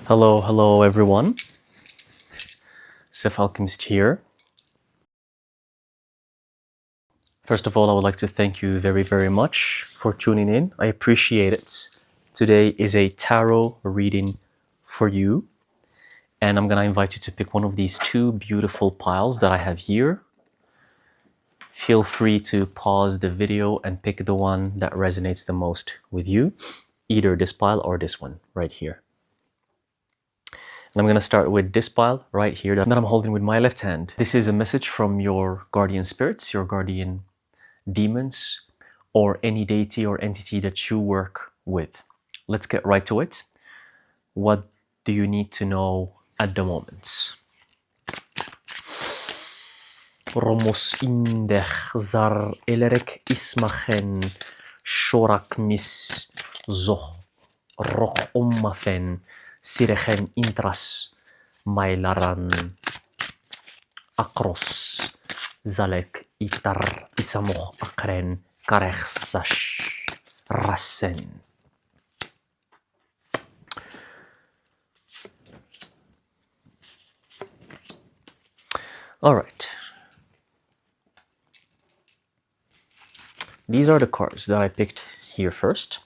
Hello everyone. Alchemist here. First of all, I would like to thank you very much for tuning in. I appreciate it. Today is a tarot reading for you, and I'm gonna invite you to pick one of these two beautiful piles that I have here. Feel free to pause the video and pick the one that resonates the most with you, either this pile or this one right here. And I'm going to start with this pile right here that I'm holding with my left hand. This is a message from your guardian spirits, your guardian demons, or any deity or entity that you work with. Let's get right to it. What do you need to know at the moment? Romos indech zar elerek ismachen shorak mis zoh roch ommafen sirechen intras mailaran akros zalek itar isamoch akren karechsash rassen. All right. These are the cards that I picked here first.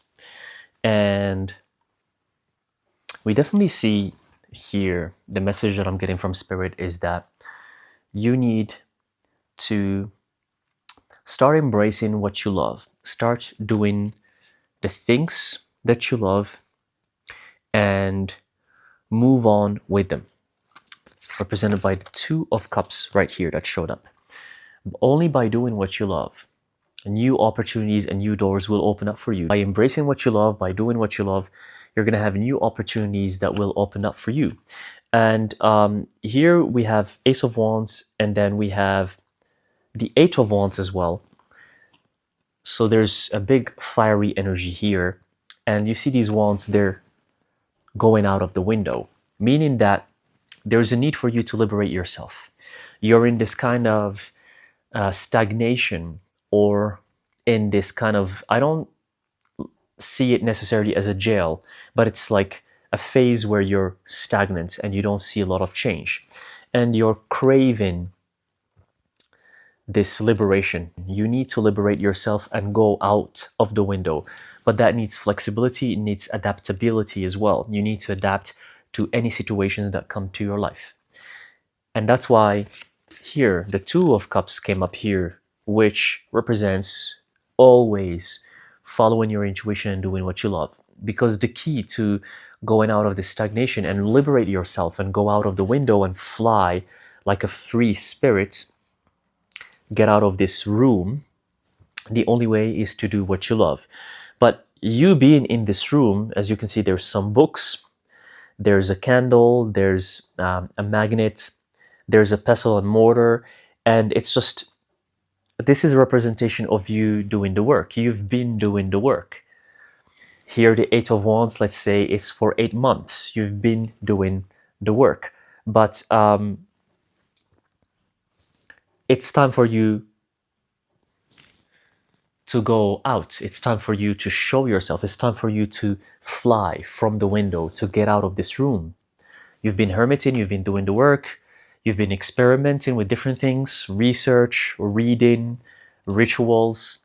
And we definitely see here the message that I'm getting from Spirit is that you need to start embracing what you love. Start doing the things that you love and move on with them. Represented by the Two of Cups right here that showed up. Only by doing what you love, new opportunities and new doors will open up for you. By embracing what you love, by doing what you love, you're going to have new opportunities that will open up for you. And here we have Ace of Wands, and then we have the Eight of Wands as well. So there's a big fiery energy here. And you see these wands, they're going out of the window, meaning that there's a need for you to liberate yourself. You're in this kind of stagnation, or in this kind of, I don't see it necessarily as a jail, but it's like a phase where you're stagnant and you don't see a lot of change. And you're craving this liberation. You need to liberate yourself and go out of the window. But that needs flexibility, it needs adaptability as well. You need to adapt to any situations that come to your life. And that's why here, the Two of Cups came up here, which represents always following your intuition and doing what you love. Because the key to going out of this stagnation and liberate yourself and go out of the window and fly like a free spirit, get out of this room, the only way is to do what you love. But you being in this room, as you can see, there's some books, there's a candle, there's a magnet, there's a pestle and mortar, and it's just, this is a representation of you doing the work. You've been doing the work. Here, the Eight of Wands, let's say, is for 8 months. You've been doing the work. But it's time for you to go out. It's time for you to show yourself. It's time for you to fly from the window, to get out of this room. You've been hermiting, you've been doing the work, you've been experimenting with different things, research, reading, rituals.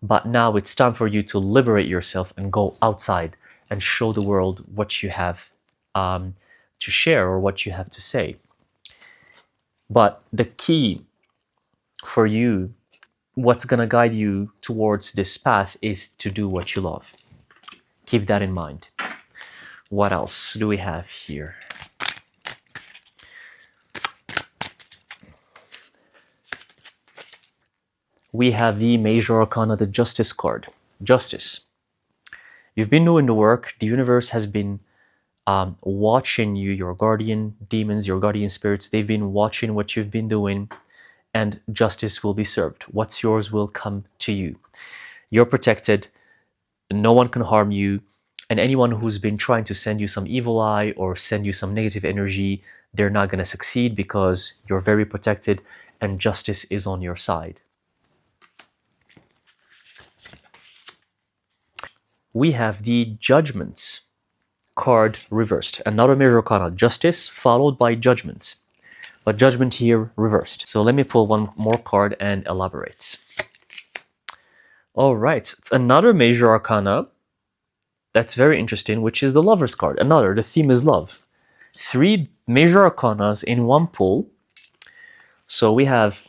But now it's time for you to liberate yourself and go outside and show the world what you have to share or what you have to say. But the key for you, what's going to guide you towards this path, is to do what you love. Keep that in mind. What else do we have here? We have the Major Arcana, the Justice card. Justice. You've been doing the work. The universe has been watching you, your guardian demons, your guardian spirits. They've been watching what you've been doing, and justice will be served. What's yours will come to you. You're protected. No one can harm you. And anyone who's been trying to send you some evil eye or send you some negative energy, they're not going to succeed, because you're very protected and justice is on your side. We have the Judgments card reversed. Another major arcana, justice followed by judgment. But judgment here reversed. So let me pull one more card and elaborate. All right, another major arcana that's very interesting, which is the Lover's card. Another, the theme is love. 3 major arcanas in one pull. So we have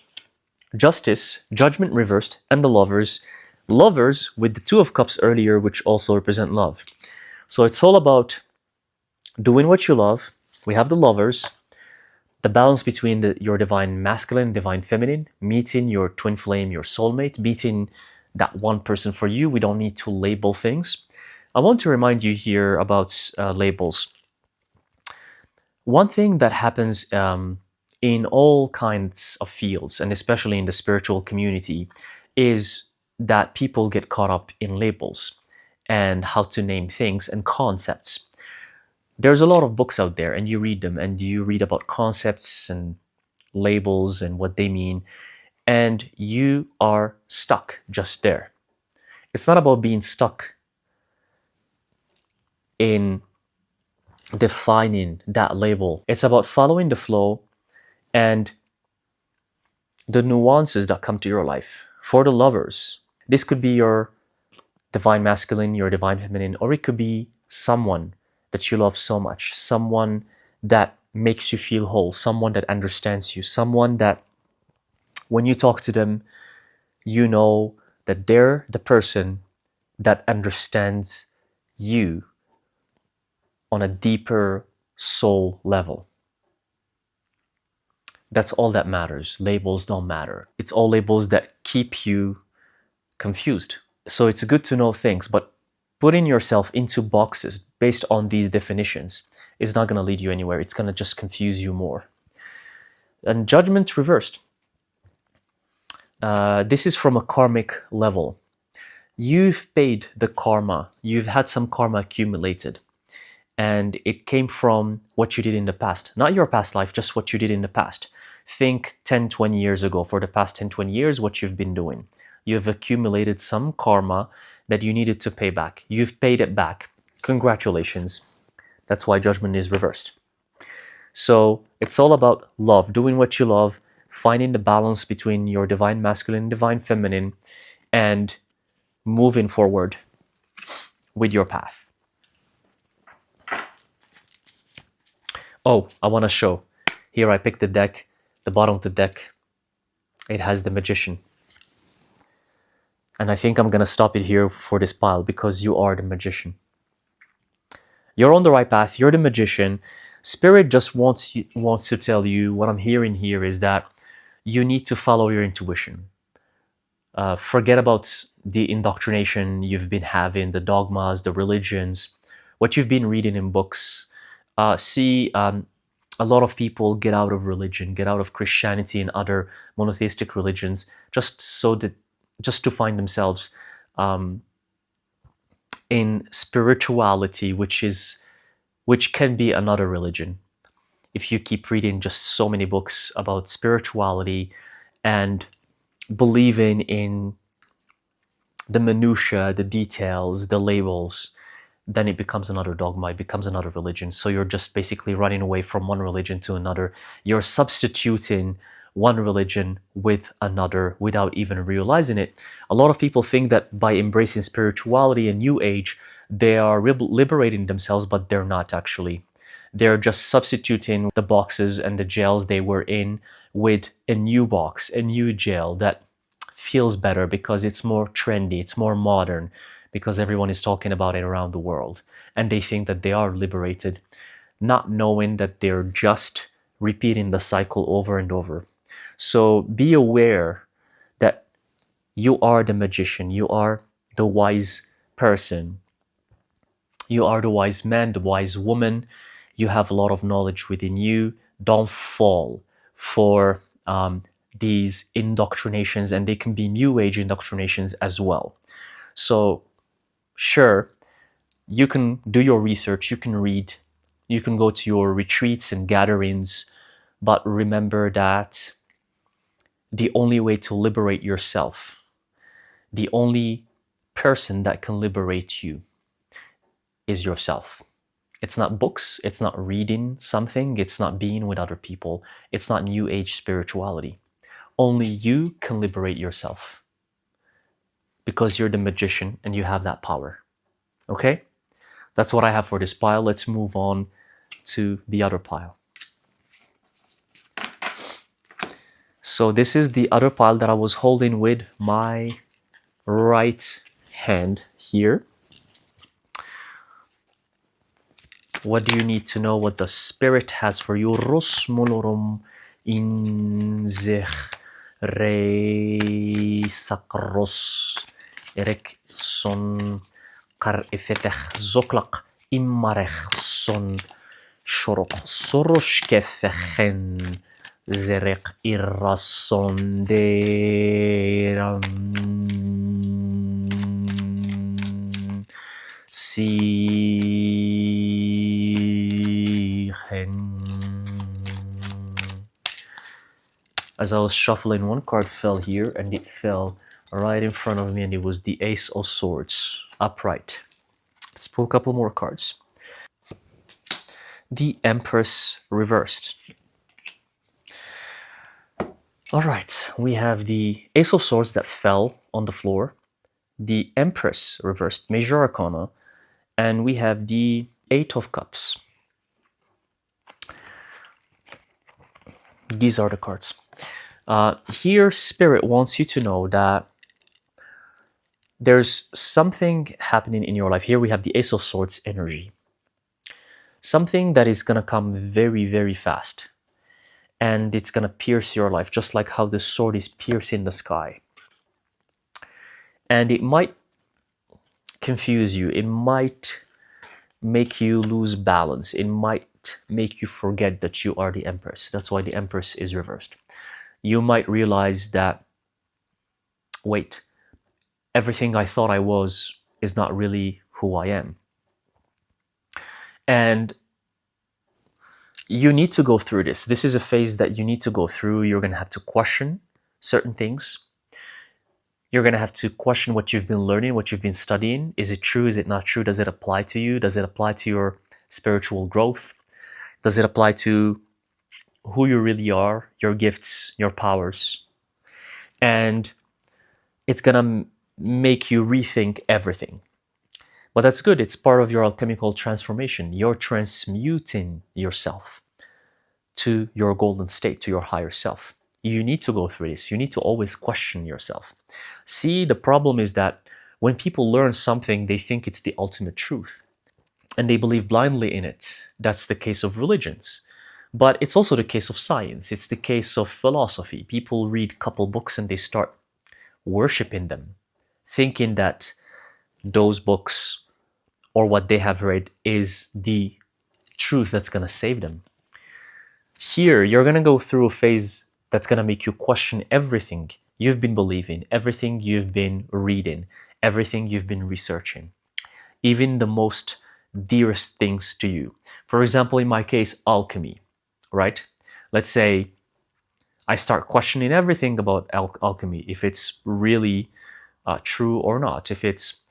Justice, Judgment reversed, and the Lovers. Lovers with the 2 of Cups earlier, which also represent love. So it's all about doing what you love. We have the Lovers, the balance between your divine masculine, divine feminine, meeting your twin flame, your soulmate, meeting that one person for you. We don't need to label things. I want to remind you here about labels. One thing that happens in all kinds of fields, and especially in the spiritual community, is that people get caught up in labels and how to name things and concepts. There's a lot of books out there, and you read them, and you read about concepts and labels and what they mean, and you are stuck just there. It's not about being stuck in defining that label. It's about following the flow and the nuances that come to your life. For the Lovers, this could be your divine masculine, your divine feminine, or it could be someone that you love so much, someone that makes you feel whole, someone that understands you, someone that when you talk to them, you know that they're the person that understands you on a deeper soul level. That's all that matters. Labels don't matter. It's all labels that keep you confused. So it's good to know things, but putting yourself into boxes based on these definitions is not going to lead you anywhere. It's going to just confuse you more. And judgment reversed. This is from a karmic level. You've paid the karma. You've had some karma accumulated. And it came from what you did in the past. Not your past life, just what you did in the past. Think 10, 20 years ago. For the past 10, 20 years, what you've been doing. You've accumulated some karma that you needed to pay back. You've paid it back. Congratulations. That's why judgment is reversed. So it's all about love, doing what you love, finding the balance between your divine masculine, divine feminine, and moving forward with your path. Oh, I want to show. Here I picked the deck. The bottom of the deck, it has the Magician. And I think I'm going to stop it here for this pile because you are the Magician. You're on the right path. You're the Magician. Spirit just wants to tell you, what I'm hearing here is that you need to follow your intuition. Forget about the indoctrination you've been having, the dogmas, the religions, what you've been reading in books. A lot of people get out of religion, get out of Christianity and other monotheistic religions just to find themselves in spirituality, which can be another religion. If you keep reading just so many books about spirituality and believing in the minutiae, the details, the labels, then it becomes another dogma, it becomes another religion. So you're just basically running away from one religion to another. You're substituting one religion with another without even realizing it. A lot of people think that by embracing spirituality and New Age, they are liberating themselves, but they're not actually. They're just substituting the boxes and the jails they were in with a new box, a new jail that feels better because it's more trendy, it's more modern, because everyone is talking about it around the world. And they think that they are liberated, not knowing that they're just repeating the cycle over and over. So be aware that you are the Magician, you are the wise person, you are the wise man, the wise woman, you have a lot of knowledge within you. Don't fall for these indoctrinations, and they can be New Age indoctrinations as well. So sure, you can do your research, you can read, you can go to your retreats and gatherings, but remember that the only way to liberate yourself, the only person that can liberate you is yourself. It's not books, it's not reading something, it's not being with other people, it's not new age spirituality. Only you can liberate yourself because you're the magician and you have that power. Okay? That's what I have for this pile. Let's move on to the other pile. So this is the other pile that I was holding with my right hand here. What do you need to know what the Spirit has for you? Rosmolorum in zich re sakros erek son kar efetech zoklak immarech son shorok soroshkefechen zerek irrasonderam As I was shuffling, one card fell here and it fell right in front of me, and it was the Ace of Swords upright. Let's pull a couple more cards. The Empress reversed. All right, we have the Ace of Swords that fell on the floor, the Empress reversed, Major Arcana, and we have the Eight of Cups. These are the cards. Here, Spirit wants you to know that there's something happening in your life. Here we have the Ace of Swords energy. Something that is going to come very, very fast. And it's going to pierce your life, just like how the sword is piercing the sky. And it might confuse you. It might make you lose balance. It might make you forget that you are the Empress. That's why the Empress is reversed. You might realize that, wait, everything I thought I was is not really who I am. And you need to go through this. This is a phase that you need to go through. You're going to have to question certain things. You're going to have to question what you've been learning, what you've been studying. Is it true? Is it not true? Does it apply to you? Does it apply to your spiritual growth? Does it apply to who you really are, your gifts, your powers? And it's going to make you rethink everything. But that's good. It's part of your alchemical transformation. You're transmuting yourself to your golden state, to your higher self. You need to go through this. You need to always question yourself. See, the problem is that when people learn something, they think it's the ultimate truth. And they believe blindly in it. That's the case of religions. But it's also the case of science. It's the case of philosophy. People read a couple books and they start worshiping them, thinking that those books or what they have read is the truth that's going to save them. Here, you're going to go through a phase that's going to make you question everything you've been believing, everything you've been reading, everything you've been researching, even the most dearest things to you. For example, in my case, alchemy, right? Let's say I start questioning everything about alchemy, if it's really true or not, if it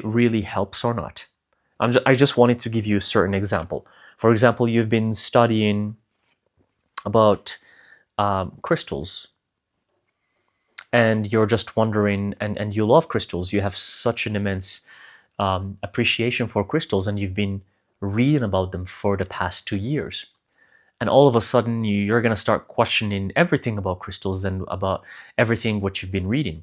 really helps or not. I just wanted to give you a certain example. For example, you've been studying about crystals, and you're just wondering, and you love crystals. You have such an immense appreciation for crystals, and you've been reading about them for the past 2 years. And all of a sudden, you're going to start questioning everything about crystals and about everything what you've been reading.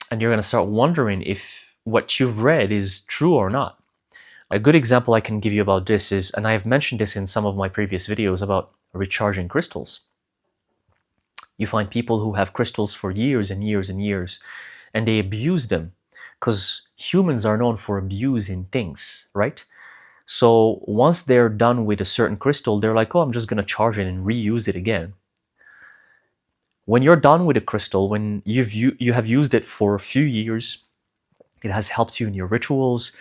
And you're going to start wondering if what you've read is true or not. A good example I can give you about this is, and I've mentioned this in some of my previous videos about recharging crystals. You find people who have crystals for years and years and years, and they abuse them, because humans are known for abusing things, right? So once they're done with a certain crystal, they're like, oh, I'm just going to charge it and reuse it again. When you're done with a crystal, when you have used it for a few years, it has helped you in your rituals,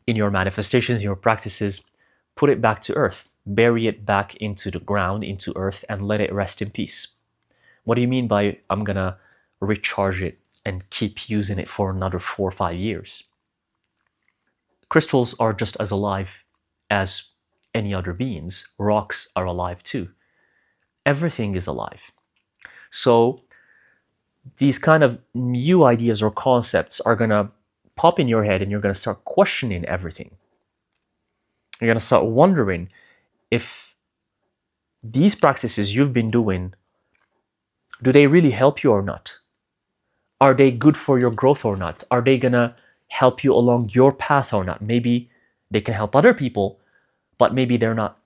in your manifestations, in your practices, put it back to earth. Bury it back into the ground, into earth, and let it rest in peace. What do you mean by I'm going to recharge it and keep using it for another 4 or 5 years? Crystals are just as alive as any other beings. Rocks are alive too. Everything is alive. So these kind of new ideas or concepts are going to pop in your head, and you're going to start questioning everything. You're going to start wondering if these practices you've been doing, do they really help you or not? Are they good for your growth or not? Are they going to help you along your path or not? Maybe they can help other people, but maybe they're not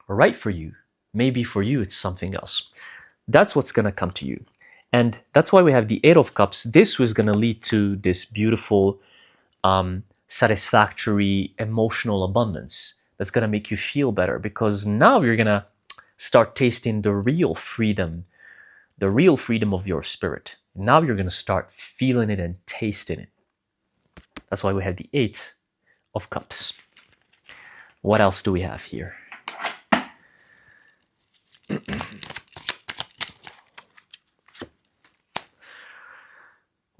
right for you. Maybe for you it's something else. That's what's going to come to you. And that's why we have the Eight of Cups. This was going to lead to this beautiful, satisfactory, emotional abundance that's going to make you feel better, because now you're going to start tasting the real freedom of your spirit. Now you're going to start feeling it and tasting it. That's why we have the Eight of Cups. What else do we have here?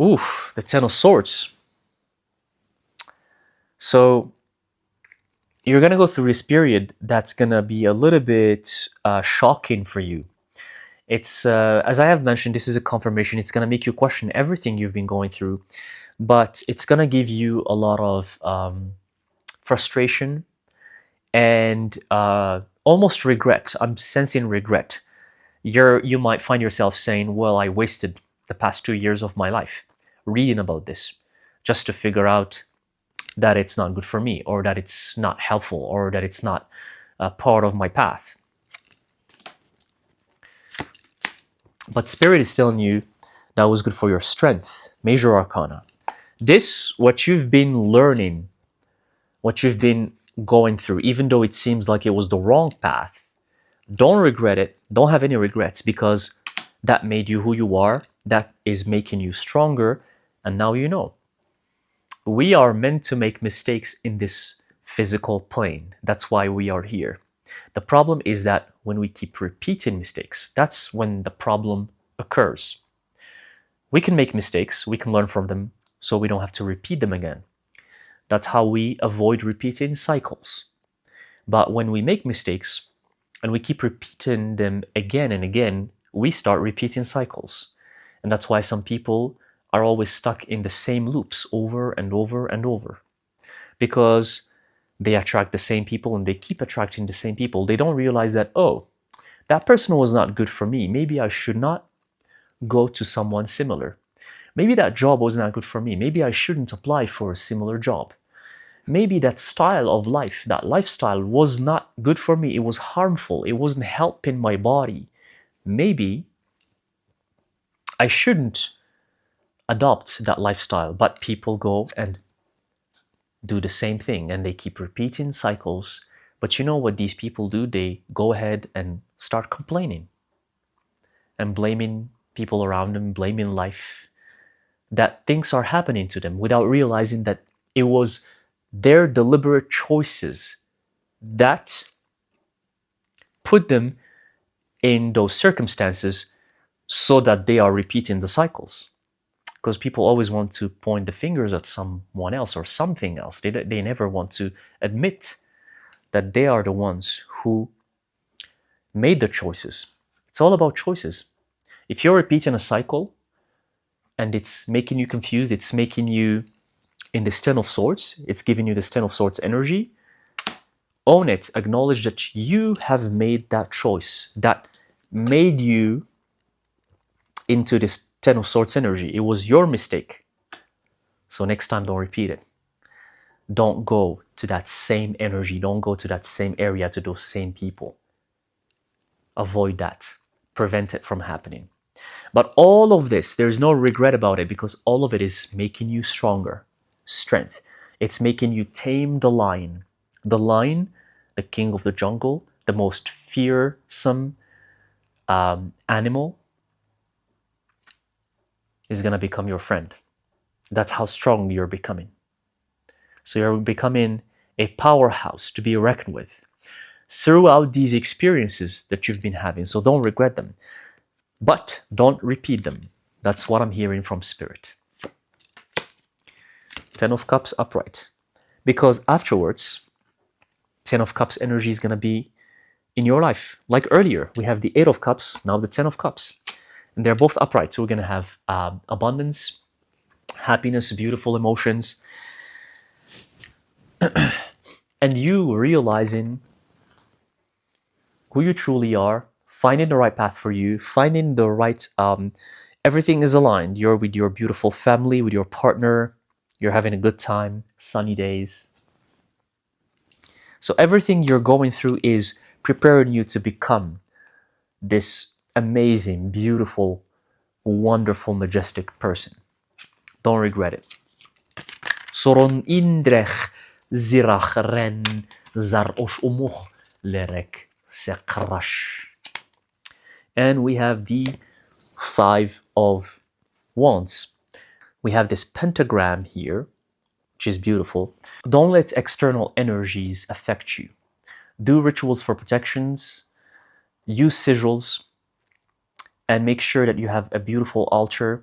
Ooh, the Ten of Swords. So you're going to go through this period that's going to be a little bit shocking for you. It's, as I have mentioned, this is a confirmation. It's going to make you question everything you've been going through, but it's going to give you a lot of frustration and almost regret. I'm sensing regret. You might find yourself saying, well, I wasted the past 2 years of my life reading about this just to figure out that it's not good for me, or that it's not helpful, or that it's not part of my path. But Spirit is telling you that was good for your strength. Major Arcana. This, what you've been learning, what you've been going through, even though it seems like it was the wrong path, don't regret it. Don't have any regrets, because that made you who you are. That is making you stronger. And now you know. We are meant to make mistakes in this physical plane. That's why we are here. The problem is that when we keep repeating mistakes, that's when the problem occurs. We can make mistakes, we can learn from them, so we don't have to repeat them again. That's how we avoid repeating cycles. But when we make mistakes and we keep repeating them again and again, we start repeating cycles. And that's why some people are always stuck in the same loops over and over and over, because they attract the same people and they keep attracting the same people. They don't realize that, oh, that person was not good for me. Maybe I should not go to someone similar. Maybe that job was not good for me. Maybe I shouldn't apply for a similar job. Maybe that style of life, that lifestyle was not good for me. It was harmful. It wasn't helping my body. Maybe I shouldn't adopt that lifestyle, but people go and do the same thing, and they keep repeating cycles. But you know what these people do? They go ahead and start complaining and blaming people around them, blaming life, that things are happening to them, without realizing that it was their deliberate choices that put them in those circumstances, so that they are repeating the cycles. Because people always want to point the fingers at someone else or something else. They never want to admit that they are the ones who made the choices. It's all about choices. If you're repeating a cycle and it's making you confused, it's making you in this Ten of Swords, it's giving you this Ten of Swords energy, own it. Acknowledge that you have made that choice that made you into this Ten of Swords energy. It was your mistake. So next time, don't repeat it. Don't go to that same energy. Don't go to that same area, to those same people. Avoid that. Prevent it from happening. But all of this, there's no regret about it, because all of it is making you stronger. Strength. It's making you tame the lion. The lion, the king of the jungle, the most fearsome animal, is going to become your friend. That's how strong you're becoming. So you're becoming a powerhouse to be reckoned with throughout these experiences that you've been having. So don't regret them, but don't repeat them. That's what I'm hearing from Spirit. Ten of Cups upright. because afterwards, Ten of Cups energy is going to be in your life. Like earlier, we have the Eight of Cups, now the Ten of Cups. And they're both upright. So we're going to have abundance, happiness, beautiful emotions. And you realizing who you truly are, finding the right path for you, finding the right, everything is aligned. You're with your beautiful family, with your partner, you're having a good time, sunny days. So everything you're going through is preparing you to become this amazing, beautiful, wonderful, majestic person. Don't regret it. Soron indrech zirach ren zar osh umuch lerek sekrash. And we have the Five of Wands. We have this pentagram here, which is beautiful. Don't let external energies affect you. Do rituals for protections, use sigils, and make sure that you have a beautiful altar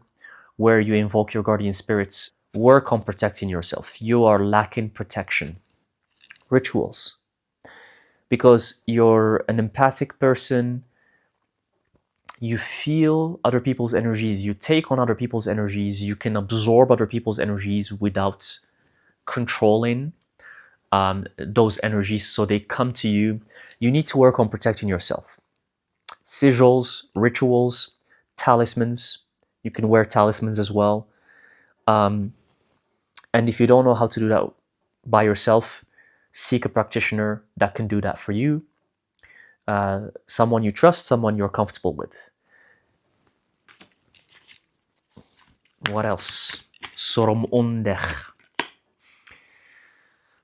where you invoke your guardian spirits. Work on protecting yourself. You are lacking protection. Rituals. Because you're an empathic person, you feel other people's energies, you take on other people's energies, you can absorb other people's energies without controlling those energies, so they come to you. You need to work on protecting yourself. Sigils, rituals, talismans. You can wear talismans as well. And if you don't know how to do that by yourself, seek a practitioner that can do that for you. Someone you trust, someone you're comfortable with. What else? Sorom ondech.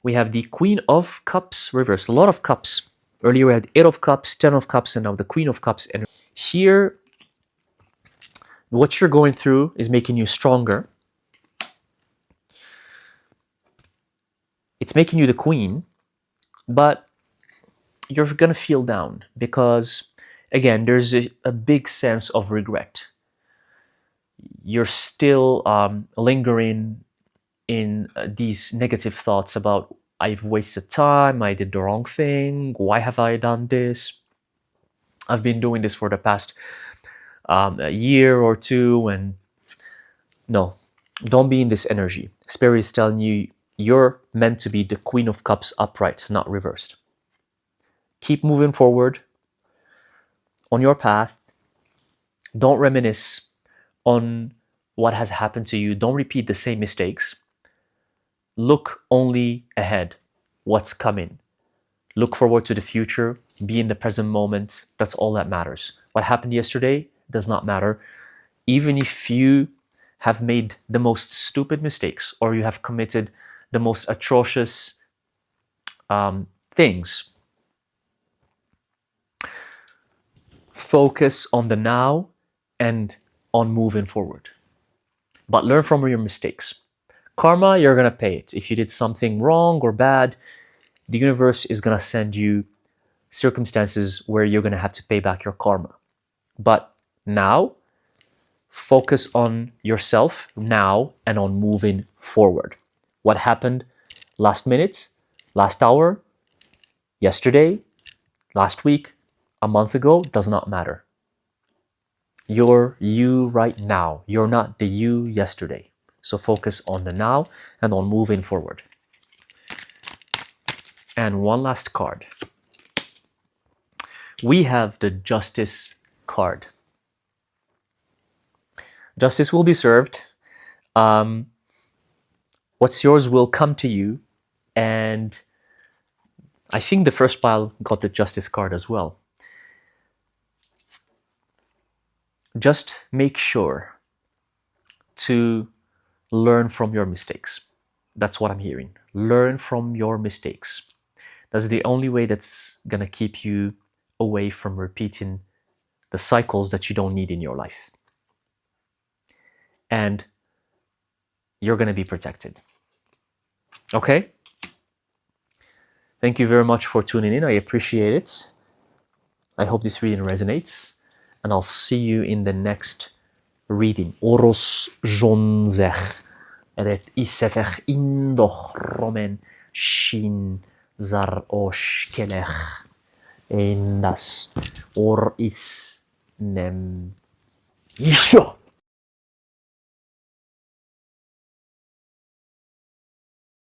We have the Queen of Cups reversed. A lot of cups. Earlier we had Eight of Cups, Ten of Cups, and now the Queen of Cups. And here, what you're going through is making you stronger. It's making you the queen, but you're going to feel down because, again, there's a big sense of regret. You're still lingering in these negative thoughts about, I've wasted time, I did the wrong thing, why have I done this? I've been doing this for the past a year or two, and no, don't be in this energy. Spirit is telling you you're meant to be the Queen of Cups upright, not reversed. Keep moving forward on your path. Don't reminisce on what has happened to you. Don't repeat the same mistakes. Look only ahead, what's coming. Look forward to the future. Be in the present moment. That's all that matters. What happened yesterday does not matter. Even if you have made the most stupid mistakes or you have committed the most atrocious things, focus on the now and on moving forward. But learn from your mistakes. Karma, you're going to pay it. If you did something wrong or bad, the universe is going to send you circumstances where you're going to have to pay back your karma. But now, focus on yourself now and on moving forward. What happened last minute, last hour, yesterday, last week, a month ago, does not matter. You're you right now. You're not the you yesterday. So focus on the now and on moving forward. And one last card. We have the Justice card. Justice will be served. What's yours will come to you. And I think the first pile got the Justice card as well. Just make sure to learn from your mistakes. That's what I'm hearing. Learn from your mistakes. That's the only way that's going to keep you away from repeating the cycles that you don't need in your life. And you're going to be protected. Okay? Thank you very much for tuning in. I appreciate it. I hope this reading resonates. And I'll see you in the next reading. Oros jonzech. Eret isefech indoch romen shin zar osh kelech en das or is nem yisho.